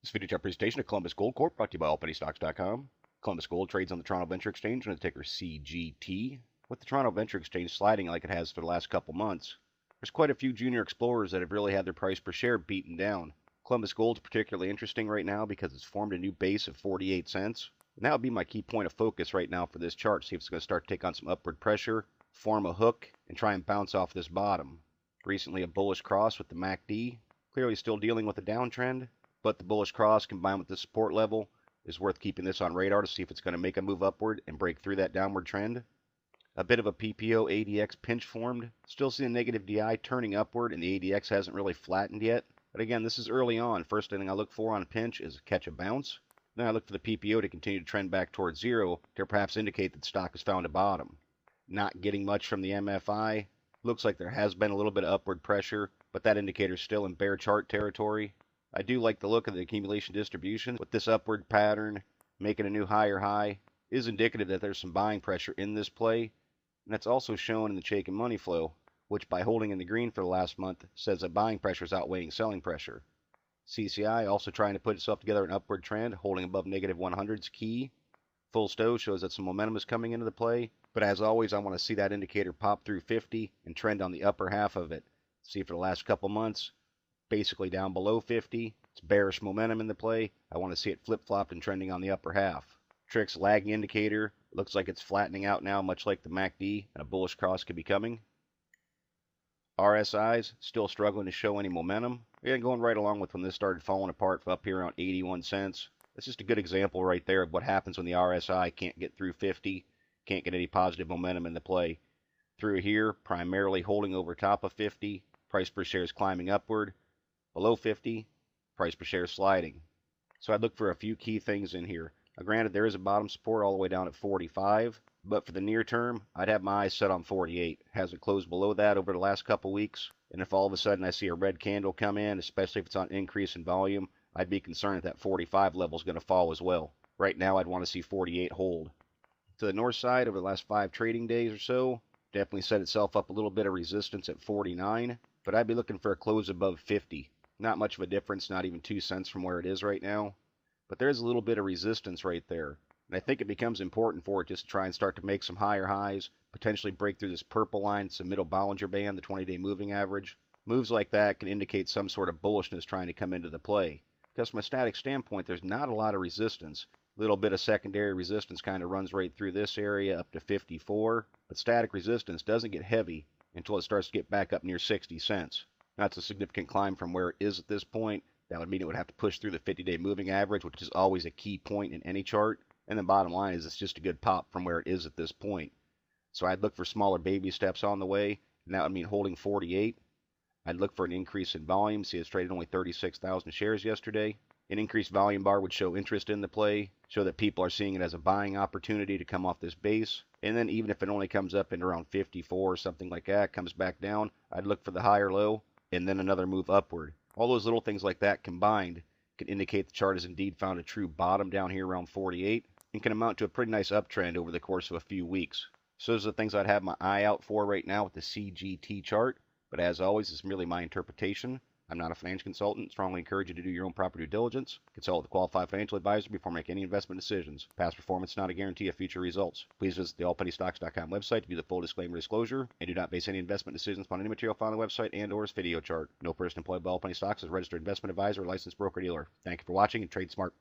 This video chart presentation of Columbus Gold Corp brought to you by allpenny-stocks.com. Columbus Gold trades on the Toronto Venture Exchange under the ticker CGT. With the Toronto Venture Exchange sliding like it has for the last couple months, there's quite a few junior explorers that have really had their price per share beaten down. Columbus Gold is particularly interesting right now because it's formed a new base of 48 cents. And that would be my key point of focus right now for this chart. See if it's going to start to take on some upward pressure, form a hook, and try and bounce off this bottom. Recently a bullish cross with the MACD, clearly still dealing with a downtrend. But the bullish cross combined with the support level is worth keeping this on radar to see if it's going to make a move upward and break through that downward trend. A bit of a PPO ADX pinch formed. Still see a negative DI turning upward, and the ADX hasn't really flattened yet. But again, this is early on. First thing I look for on a pinch is catch a bounce. Then I look for the PPO to continue to trend back towards zero to perhaps indicate that the stock has found a bottom. Not getting much from the MFI. Looks like there has been a little bit of upward pressure, but that indicator is still in bear chart territory. I do like the look of the accumulation distribution, with this upward pattern making a new higher high is indicative that there's some buying pressure in this play, and that's also shown in the Chaikin money flow, which by holding in the green for the last month says that buying pressure is outweighing selling pressure. CCI also trying to put itself together an upward trend, holding above negative 100 is key. Full stow shows that some momentum is coming into the play, but as always I want to see that indicator pop through 50 and trend on the upper half of it. See, for the last couple months, basically down below 50. It's bearish momentum in the play. I want to see it flip-flopped and trending on the upper half. Trix lagging indicator. Looks like it's flattening out now, much like the MACD, and a bullish cross could be coming. RSIs still struggling to show any momentum. Again, going right along with when this started falling apart from up here around 81 cents. That's just a good example right there of what happens when the RSI can't get through 50, can't get any positive momentum in the play. Through here, primarily holding over top of 50. Price per share is climbing upward. Below 50, price per share sliding. So I'd look for a few key things in here. Now, granted, there is a bottom support all the way down at 45, but for the near term, I'd have my eyes set on 48. It hasn't closed below that over the last couple weeks, and if all of a sudden I see a red candle come in, especially if it's on increase in volume, I'd be concerned that 45 level is going to fall as well. Right now, I'd want to see 48 hold. To the north side, over the last 5 trading days or so, definitely set itself up a little bit of resistance at 49, but I'd be looking for a close above 50. Not much of a difference, not even 2 cents from where it is right now. But there's a little bit of resistance right there. And I think it becomes important for it just to try and start to make some higher highs, potentially break through this purple line, it's the middle Bollinger Band, the 20-day moving average. Moves like that can indicate some sort of bullishness trying to come into the play. Because from a static standpoint, there's not a lot of resistance. A little bit of secondary resistance kind of runs right through this area up to 54. But static resistance doesn't get heavy until it starts to get back up near 60 cents. That's a significant climb from where it is at this point. That would mean it would have to push through the 50-day moving average, which is always a key point in any chart. And the bottom line is it's just a good pop from where it is at this point. So I'd look for smaller baby steps on the way, and that would mean holding 48. I'd look for an increase in volume. See, it's traded only 36,000 shares yesterday. An increased volume bar would show interest in the play, show that people are seeing it as a buying opportunity to come off this base. And then even if it only comes up in around 54 or something like that, comes back down, I'd look for the higher low, and then another move upward. All those little things like that combined can indicate the chart has indeed found a true bottom down here around 48 and can amount to a pretty nice uptrend over the course of a few weeks. So those are the things I'd have my eye out for right now with the CGT chart. But as always, it's merely my interpretation. I'm not a financial consultant. Strongly encourage you to do your own proper due diligence. Consult with a qualified financial advisor before making any investment decisions. Past performance is not a guarantee of future results. Please visit the allpenny-stocks.com website to view the full disclaimer disclosure, and do not base any investment decisions upon any material found on the website and/or its video chart. No person employed by All Penny Stocks is a registered investment advisor or licensed broker-dealer. Thank you for watching, and trade smart.